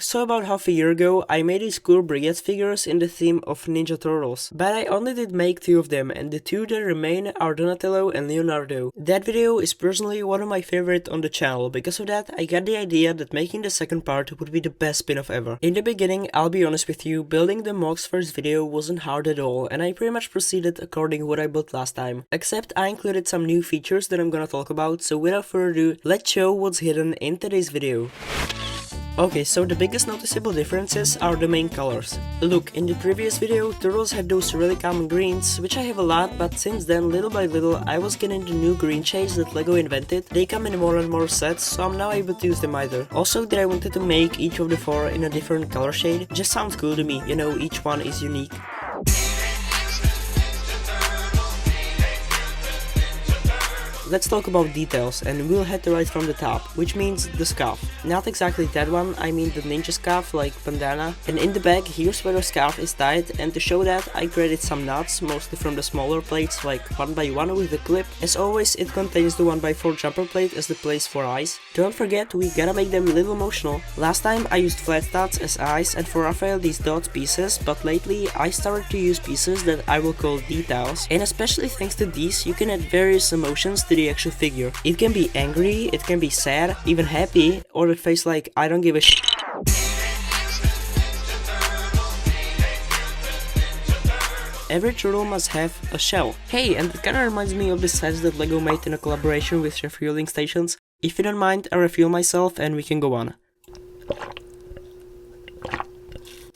So about half a year ago, I made these cool Brickheadz figures in the theme of Ninja Turtles, but I only did make 2 of them, and the 2 that remain are Donatello and Leonardo. That video is personally one of my favorite on the channel. Because of that, I got the idea that making the second part would be the best spin-off ever. In the beginning, I'll be honest with you, building the mocks for this video wasn't hard at all, and I pretty much proceeded according to what I built last time. Except I included some new features that I'm gonna talk about, so without further ado, let's show what's hidden in today's video. Okay, so the biggest noticeable differences are the main colors. Look, in the previous video, Turtles had those really common greens, which I have a lot, but since then, little by little, I was getting the new green shades that LEGO invented. They come in more and more sets, so I'm now able to use them either. Also, that I wanted to make each of the 4 in a different color shade just sounds cool to me, you know, each one is unique. Let's talk about details, and we'll head right from the top, which means the scarf. Not exactly that one, I mean the ninja scarf like bandana. And in the back, here's where the scarf is tied, and to show that, I created some knots, mostly from the smaller plates, like 1x1 with a clip. As always, it contains the 1x4 jumper plate as the place for eyes. Don't forget, we gotta make them a little emotional. Last time I used flat dots as eyes, and for Raphael these dots pieces, but lately I started to use pieces that I will call details. And especially thanks to these, you can add various emotions to the actual figure. It can be angry, it can be sad, even happy, or the face like I don't give a shit. Every turtle must have a shell. Hey, and it kinda reminds me of the sets that LEGO made in a collaboration with refueling stations. If you don't mind, I refuel myself and we can go on.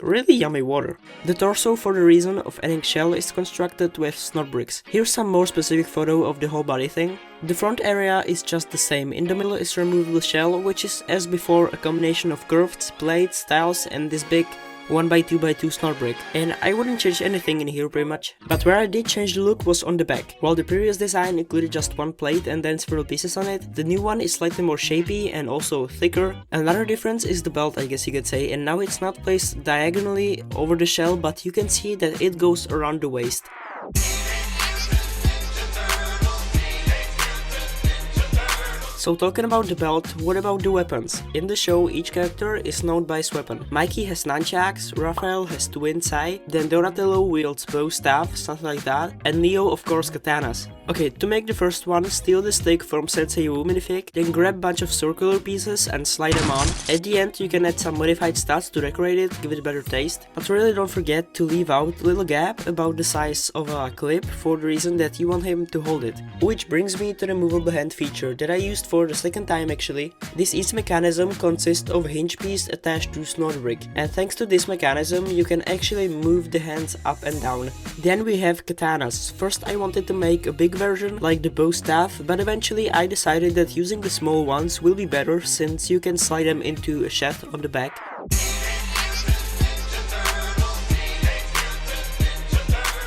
Really yummy water. The torso, for the reason of adding shell, is constructed with snot bricks. Here's some more specific photo of the whole body thing. The front area is just the same. In the middle is removable shell, which is, as before, a combination of curved plates, tiles, and this big 1x2x2 snot brick. And I wouldn't change anything in here pretty much. But where I did change the look was on the back. While the previous design included just one plate and then several pieces on it, the new one is slightly more shapy and also thicker. Another difference is the belt, I guess you could say, and now it's not placed diagonally over the shell, but you can see that it goes around the waist. So talking about the belt, what about the weapons? In the show, each character is known by his weapon. Mikey has nunchucks, Raphael has twin sai, then Donatello wields bow staff, something like that, and Leo of course katanas. Okay, to make the first one, steal the stick from Sensei Wu minifig, then grab a bunch of circular pieces and slide them on. At the end you can add some modified studs to decorate it, give it a better taste. But really don't forget to leave out a little gap about the size of a clip for the reason that you want him to hold it. Which brings me to the movable hand feature that I used for the second time actually. This easy mechanism consists of a hinge piece attached to snot brick, and thanks to this mechanism you can actually move the hands up and down. Then we have katanas. First I wanted to make a big version like the bow staff, but eventually I decided that using the small ones will be better since you can slide them into a shaft on the back.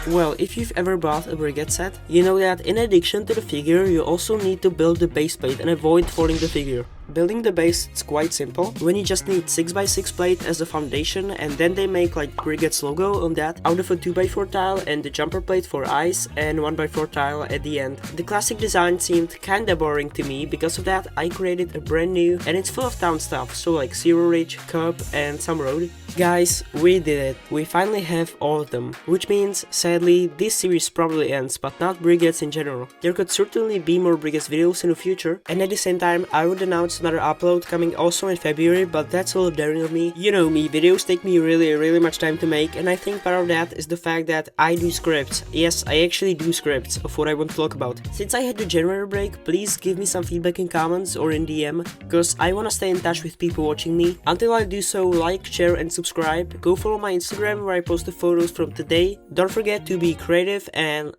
Well, if you've ever bought a Brickheadz set, you know that in addition to the figure, you also need to build the base plate and avoid falling the figure. Building the base is quite simple, when you just need 6x6 plate as the foundation, and then they make like Brickheadz logo on that out of a 2x4 tile and the jumper plate for eyes and 1x4 tile at the end. The classic design seemed kinda boring to me. Because of that I created a brand new, and it's full of town stuff, so like Zero Ridge, Cup and some road. Guys, we did it. We finally have all of them, which means sadly this series probably ends, but not Brickheadz in general. There could certainly be more Brickheadz videos in the future, and at the same time I would announce another upload coming also in February, but that's all daring of me. You know me, videos take me really much time to make, and I think part of that is the fact that I do scripts. Yes, I actually do scripts of what I want to talk about. Since I had the January break, please give me some feedback in comments or in DM, cause I wanna stay in touch with people watching me. Until I do so, like, share and subscribe. Go follow my Instagram where I post the photos from today. Don't forget to be creative and